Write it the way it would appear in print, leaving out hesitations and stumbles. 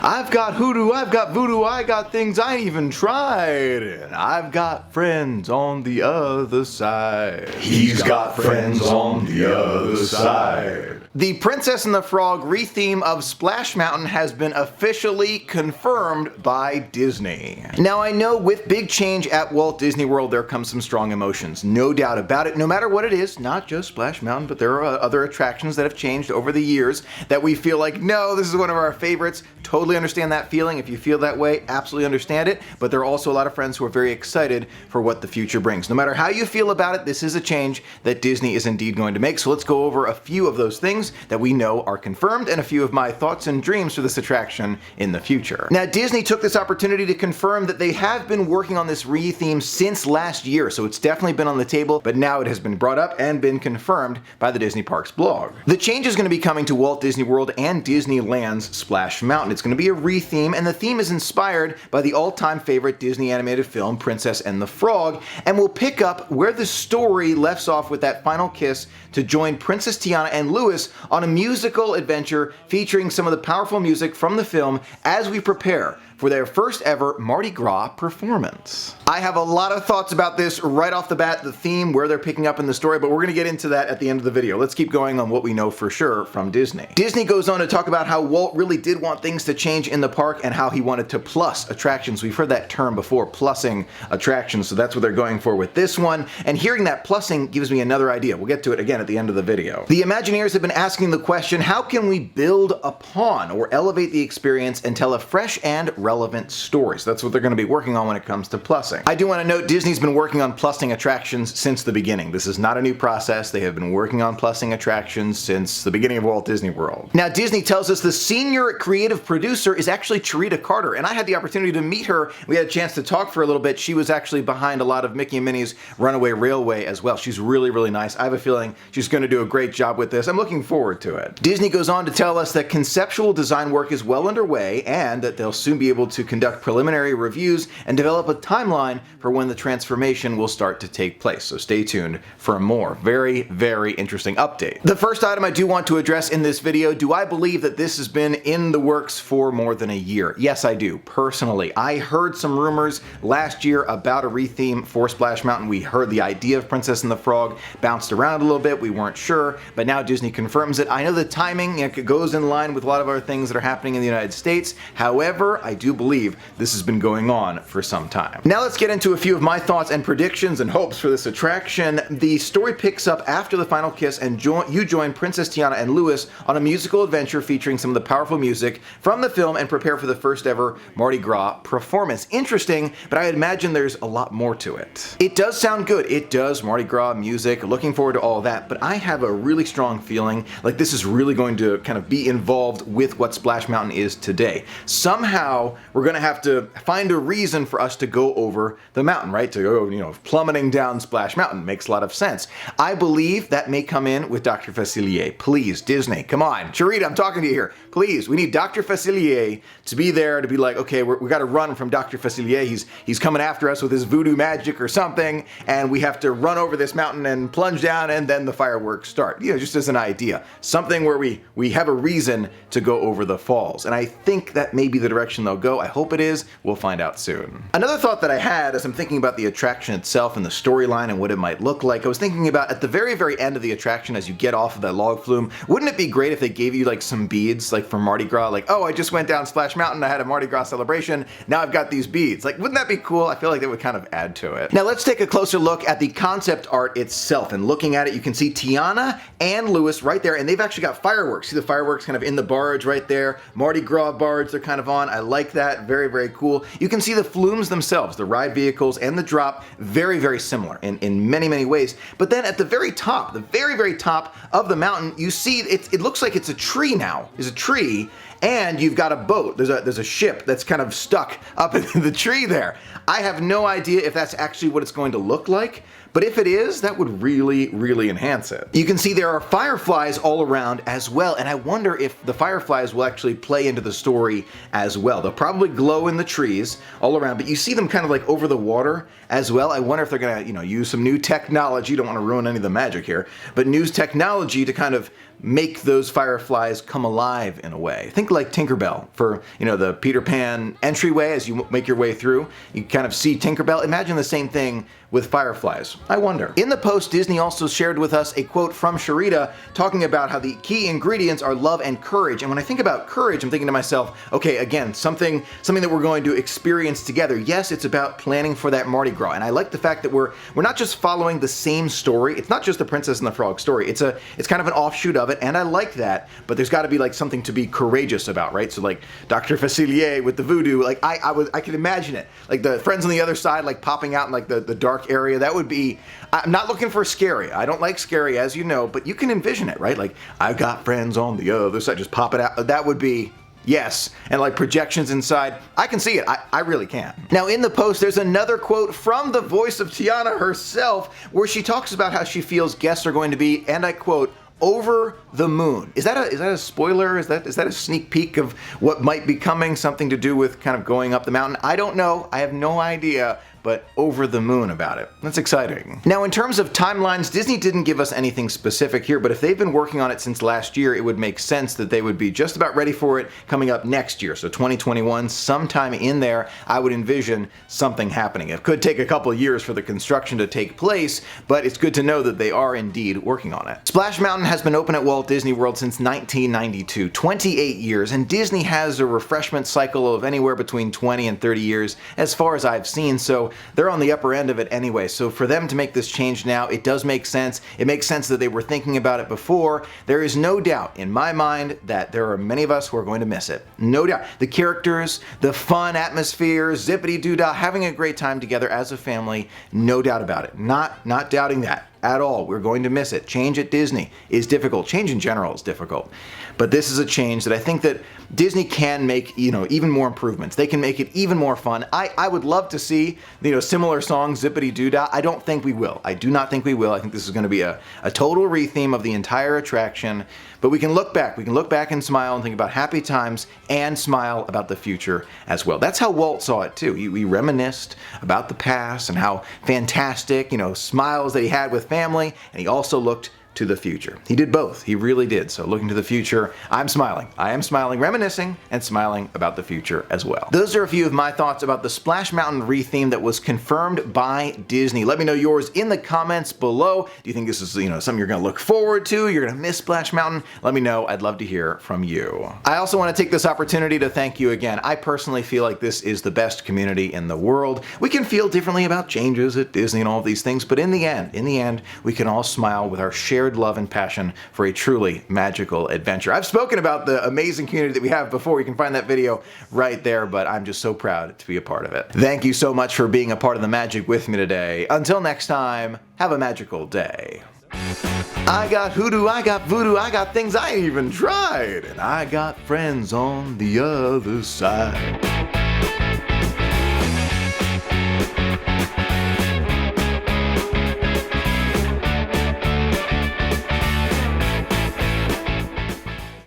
I've got hoodoo, I've got voodoo, I got things I ain't even tried. And I've got friends on the other side. He's got friends on the other side. The Princess and the Frog re-theme of Splash Mountain has been officially confirmed by Disney. Now I know with big change at Walt Disney World there comes some strong emotions, no doubt about it, no matter what it is, not just Splash Mountain, but there are other attractions that have changed over the years that we feel like, no, this is one of our favorites. Totally understand that feeling. If you feel that way, absolutely understand it, but there are also a lot of friends who are very excited for what the future brings. No matter how you feel about it, this is a change that Disney is indeed going to make, so let's go over a few of those things that we know are confirmed and a few of my thoughts and dreams for this attraction in the future. Now Disney took this opportunity to confirm that they have been working on this re-theme since last year, so it's definitely been on the table, but now it has been brought up and been confirmed by the Disney Parks blog. The change is going to be coming to Walt Disney World and Disneyland's Splash Mountain. It's going to be a re-theme, and the theme is inspired by the all-time favorite Disney animated film Princess and the Frog, and will pick up where the story left off with that final kiss to join Princess Tiana and Louis on a musical adventure featuring some of the powerful music from the film as we prepare for their first ever Mardi Gras performance. I have a lot of thoughts about this right off the bat, the theme, where they're picking up in the story, but we're gonna get into that at the end of the video. Let's keep going on what we know for sure from Disney. Disney goes on to talk about how Walt really did want things to change in the park and how he wanted to plus attractions. We've heard that term before, plussing attractions, so that's what they're going for with this one, and hearing that plussing gives me another idea. We'll get to it again at the end of the video. The Imagineers have been asking the question, how can we build upon or elevate the experience and tell a fresh and relevant story? So that's what they're going to be working on when it comes to plussing. I do want to note Disney's been working on plussing attractions since the beginning. This is not a new process. They have been working on plussing attractions since the beginning of Walt Disney World. Now Disney tells us the senior creative producer is actually Rita Carter, and I had the opportunity to meet her. We had a chance to talk for a little bit. She was actually behind a lot of Mickey and Minnie's Runaway Railway as well. She's really nice. I have a feeling she's going to do a great job with this. I'm looking forward to it. Disney goes on to tell us that conceptual design work is well underway and that they'll soon be able to conduct preliminary reviews and develop a timeline for when the transformation will start to take place. So stay tuned for more very interesting update. The first item I do want to address in this video, do I believe that this has been in the works for more than a year? Yes, I do, personally. I heard some rumors last year about a re-theme for Splash Mountain. We heard the idea of Princess and the Frog bounced around a little bit. We weren't sure, but now Disney confirms it. I know the timing goes in line with a lot of other things that are happening in the United States. However, I do believe this has been going on for some time. Now let's get into a few of my thoughts and predictions and hopes for this attraction. The story picks up after the final kiss and you join Princess Tiana and Louis on a musical adventure featuring some of the powerful music from the film and prepare for the first ever Mardi Gras performance. Interesting, but I imagine there's a lot more to it. It does sound good. It does, Mardi Gras music, looking forward to all that, but I have a really strong feeling like this is really going to kind of be involved with what Splash Mountain is today. Somehow we're going to have to find a reason for us to go over the mountain, right? To go, plummeting down Splash Mountain makes a lot of sense. I believe that may come in with Dr. Facilier. Please, Disney, come on. Charita, I'm talking to you here. Please, we need Dr. Facilier to be there to be like, okay, we got to run from Dr. Facilier. He's coming after us with his voodoo magic or something, and we have to run over this mountain and plunge down, and then the fireworks start. Just as an idea. Something where we have a reason to go over the falls. And I think that may be the direction they'll go. I hope it is. We'll find out soon. Another thought that I had as I'm thinking about the attraction itself and the storyline and what it might look like, I was thinking about at the very end of the attraction as you get off of that log flume, wouldn't it be great if they gave you like some beads, like from Mardi Gras, like, oh, I just went down Splash Mountain, I had a Mardi Gras celebration, now I've got these beads. Like, wouldn't that be cool? I feel like that would kind of add to it. Now let's take a closer look at the concept art itself, and looking at it, you can see Tiana and Louis right there, and they've actually got fireworks. See the fireworks kind of in the barge right there, Mardi Gras barge they're kind of on. I like that, very cool. You can see the flumes themselves, the ride vehicles and the drop, very similar in many ways. But then at the very top, the very top of the mountain, you see it looks like it's a tree now. There's a tree, and you've got a boat. There's a ship that's kind of stuck up in the tree there. I have no idea if that's actually what it's going to look like, but if it is, that would really, really enhance it. You can see there are fireflies all around as well, and I wonder if the fireflies will actually play into the story as well. They'll probably glow in the trees all around, but you see them kind of like over the water as well. I wonder if they're gonna, use some new technology. Don't want to ruin any of the magic here, but new technology to kind of make those fireflies come alive in a way. Think like Tinkerbell for, the Peter Pan entryway as you make your way through. You kind of see Tinkerbell. Imagine the same thing with fireflies. I wonder. In the post, Disney also shared with us a quote from Sharita talking about how the key ingredients are love and courage. And when I think about courage, I'm thinking to myself, okay, again, something that we're going to experience together. Yes, it's about planning for that Mardi Gras. And I like the fact that we're not just following the same story. It's not just the Princess and the Frog story. It's kind of an offshoot of it, and I like that, but there's got to be like something to be courageous about, right? So like Dr. Facilier with the voodoo, like I could imagine it. Like the friends on the other side, like popping out in like the dark area. That would be, I'm not looking for scary. I don't like scary, as you know, but you can envision it, right? Like, I've got friends on the other side, just pop it out. That would be, yes, and like projections inside. I can see it. I really can. Now in the post, there's another quote from the voice of Tiana herself, where she talks about how she feels guests are going to be, and I quote, over the moon. Is that a spoiler? Is that a sneak peek of what might be coming? Something to do with kind of going up the mountain? I don't know. I have no idea. But over the moon about it. That's exciting. Now in terms of timelines, Disney didn't give us anything specific here, but if they've been working on it since last year, it would make sense that they would be just about ready for it coming up next year. So 2021, sometime in there, I would envision something happening. It could take a couple of years for the construction to take place, but it's good to know that they are indeed working on it. Splash Mountain has been open at Walt Disney World since 1992, 28 years, and Disney has a refreshment cycle of anywhere between 20 and 30 years as far as I've seen, so they're on the upper end of it anyway. So for them to make this change now, it does make sense. It makes sense that they were thinking about it before. There is no doubt in my mind that there are many of us who are going to miss it. No doubt. The characters, the fun atmosphere, zippity-doo-dah, having a great time together as a family, no doubt about it. Not doubting that at all. We're going to miss it. Change at Disney is difficult. Change in general is difficult. But this is a change that I think that Disney can make, even more improvements. They can make it even more fun. I would love to see, similar songs, zippity-doo-dah. I don't think we will. I do not think we will. I think this is going to be a total retheme of the entire attraction. But we can look back. We can look back and smile and think about happy times and smile about the future as well. That's how Walt saw it too. He reminisced about the past and how fantastic, smiles that he had with family, and he also looked to the future. He did both. He really did. So looking to the future, I'm smiling. I am smiling, reminiscing, and smiling about the future as well. Those are a few of my thoughts about the Splash Mountain retheme that was confirmed by Disney. Let me know yours in the comments below. Do you think this is, something you're gonna look forward to? You're gonna miss Splash Mountain? Let me know. I'd love to hear from you. I also want to take this opportunity to thank you again. I personally feel like this is the best community in the world. We can feel differently about changes at Disney and all of these things, but in the end, we can all smile with our shared love and passion for a truly magical adventure. I've spoken about the amazing community that we have before. You can find that video right there, but I'm just so proud to be a part of it. Thank you so much for being a part of the magic with me today. Until next time, have a magical day. I got hoodoo, I got voodoo, I got things I ain't even tried, and I got friends on the other side.